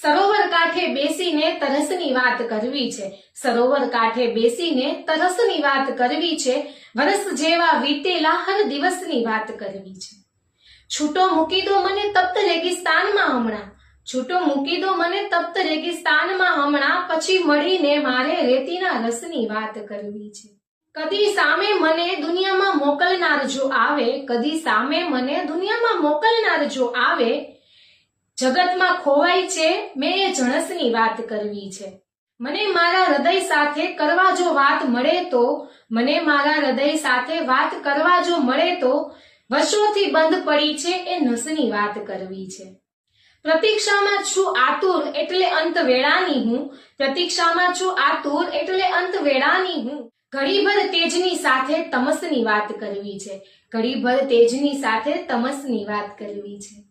સરોવર કાંઠે બેસીને તરસની વાત કરવી છે. સરોવર કાંઠે બેસીને તરસની વાત કરવી છે. વરસ જેવા વીતેલા હર દિવસની વાત કરવી છે. છૂટો મૂકી દો મને તપ્ત રેગિસ્તાનમાં હમણાં, છૂટો મૂકી દો મને તપ્ત રેગિસ્તાનમાં હમણાં, પછી મળીને મારે રેતીના રસની વાત કરવી છે. કદી સામે મને દુનિયામાં મોકલનાર જો આવે, કદી સામે મને દુનિયામાં મોકલનાર જો આવે, જગતમાં ખોવાય છે મેં એ જણસની વાત કરવી છે. મને મારા હૃદય સાથે કરવા જો વાત મળે તો, મને મારા હૃદય સાથે વાત કરવા જો મળે તો, વર્ષોથી બંધ પડી છે એ નસની વાત કરવી છે. પ્રતીક્ષામાં છું આતુર એટલે અંત વેળાની હું, પ્રતીક્ષામાં છું આતુર એટલે અંત વેળાની હું. ઘડીભર તેજની સાથે તમસની વાત કરવી છે, ઘડીભર તેજની સાથે તમસની વાત કરવી છે.